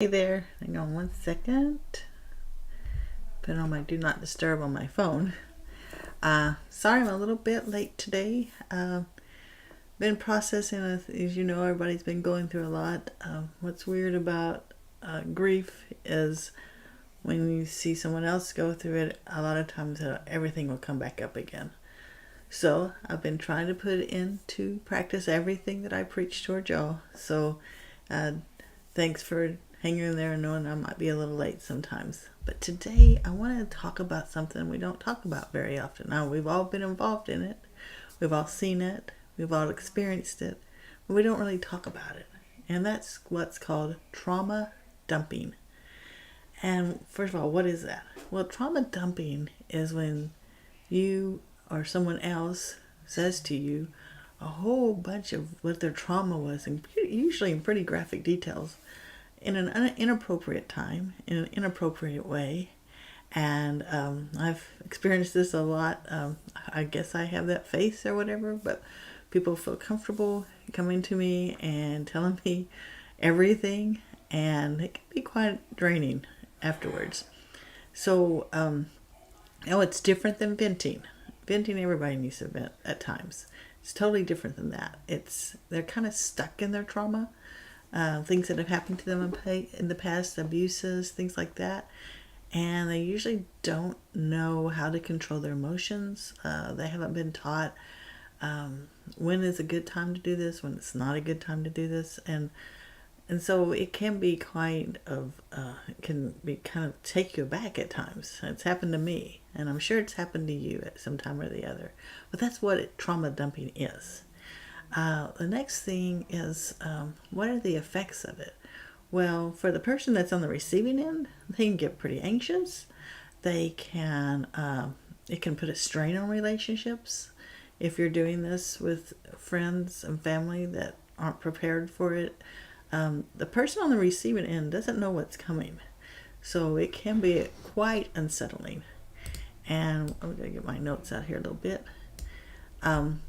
Hey there, hang on one second. Put on my do not disturb on my phone. Sorry I'm a little bit late today. Been processing, as you know, everybody's been going through a lot. What's weird about grief is when you see someone else go through it, a lot of times everything will come back up again. So I've been trying to put into practice everything that I preach toward y'all. So uh, thanks for hanging in there and knowing I might be a little late sometimes. But today I want to talk about something we don't talk about very often. Now, we've all been involved in it, we've all seen it, we've all experienced it, but we don't really talk about it. And that's what's called trauma dumping. And first of all, what is that? Well, trauma dumping is when you or someone else says to you a whole bunch of what their trauma was, and usually in pretty graphic details, in an inappropriate time, in an inappropriate way. And I've experienced this a lot. I guess I have that face or whatever, but people feel comfortable coming to me and telling me everything, and it can be quite draining afterwards. So, it's different than venting. Venting, everybody needs to vent at times. It's totally different than that. They're kind of stuck in their trauma, things that have happened to them in the past, abuses, things like that. And they usually don't know how to control their emotions. They haven't been taught when is a good time to do this, when it's not a good time to do this. And so it can be kind of take you aback at times. It's happened to me, and I'm sure it's happened to you at some time or the other. But that's what trauma dumping is. The next thing is, what are the effects of it? Well, for the person that's on the receiving end, they can get pretty anxious. They can, it can put a strain on relationships. If you're doing this with friends and family that aren't prepared for it, the person on the receiving end doesn't know what's coming. So it can be quite unsettling. And I'm going to get my notes out here a little bit. And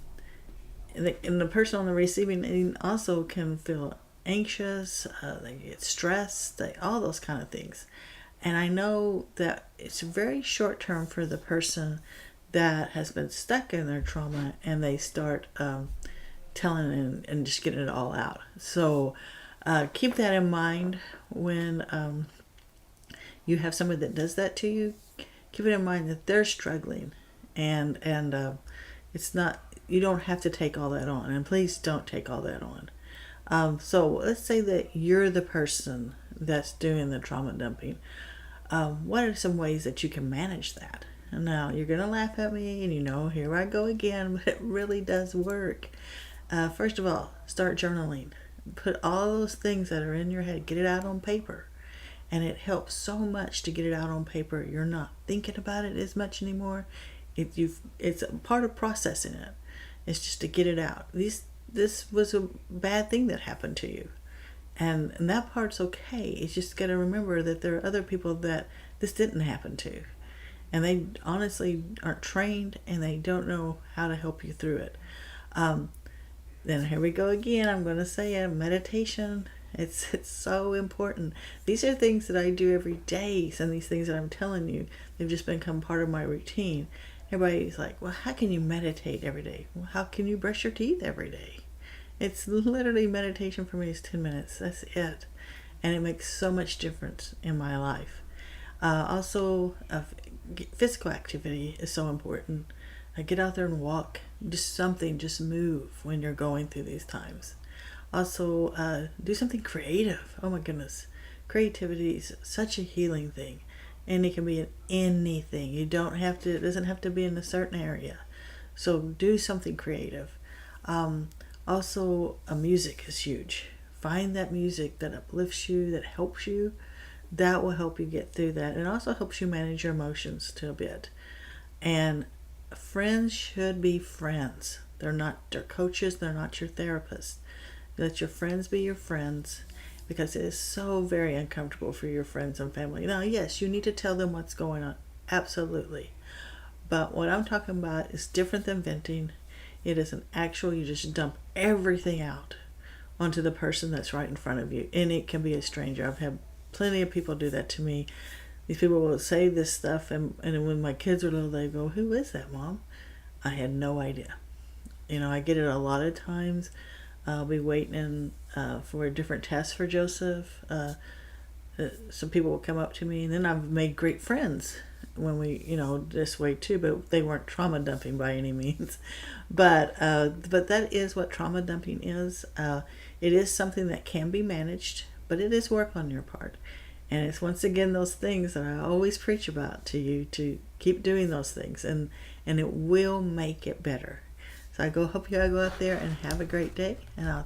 the person on the receiving end also can feel anxious, they get stressed, all those kind of things. And I know that it's very short term for the person that has been stuck in their trauma, and they start telling and just getting it all out. So keep that in mind when you have somebody that does that to you. Keep it in mind that they're struggling, and it's not, you don't have to take all that on, and please don't take all that on. So let's say that you're the person that's doing the trauma dumping. What are some ways that you can manage that? And now you're going to laugh at me, and here I go again, but it really does work. First of all, start journaling. Put all those things that are in your head, get it out on paper. And it helps so much to get it out on paper. You're not thinking about it as much anymore. It's a part of processing it. It's just to get it out. This was a bad thing that happened to you. And that part's okay. It's just got to remember that there are other people that this didn't happen to. And they honestly aren't trained, and they don't know how to help you through it. Then here we go again. I'm going to say it. Meditation. It's so important. These are things that I do every day. Some of these things that I'm telling you, they've just become part of my routine. Everybody's like, well, how can you meditate every day? Well, how can you brush your teeth every day? It's literally, meditation for me is 10 minutes. That's it. And it makes so much difference in my life. Also, physical activity is so important. Get out there and walk. Just move when you're going through these times. Also, do something creative. Oh my goodness. Creativity is such a healing thing. And it can be in anything. It doesn't have to be in a certain area. So do something creative. Also, music is huge. Find that music that uplifts you, that helps you. That will help you get through that. And also helps you manage your emotions to a bit. And friends should be friends. They're not your coaches. They're not your therapists. Let your friends be your friends, because it is so very uncomfortable for your friends and family. Now, yes, you need to tell them what's going on. Absolutely. But what I'm talking about is different than venting. It is you just dump everything out onto the person that's right in front of you. And it can be a stranger. I've had plenty of people do that to me. These people will say this stuff, and when my kids are little, they go, "Who is that, Mom?" I had no idea. I get it a lot of times. I'll be waiting for a different test for Joseph. Some people will come up to me, and then I've made great friends when we, this way too, but they weren't trauma dumping by any means. But that is what trauma dumping is. It is something that can be managed, but it is work on your part. And it's once again those things that I always preach about to you, to keep doing those things, and it will make it better. So hope you all go out there and have a great day, and I'll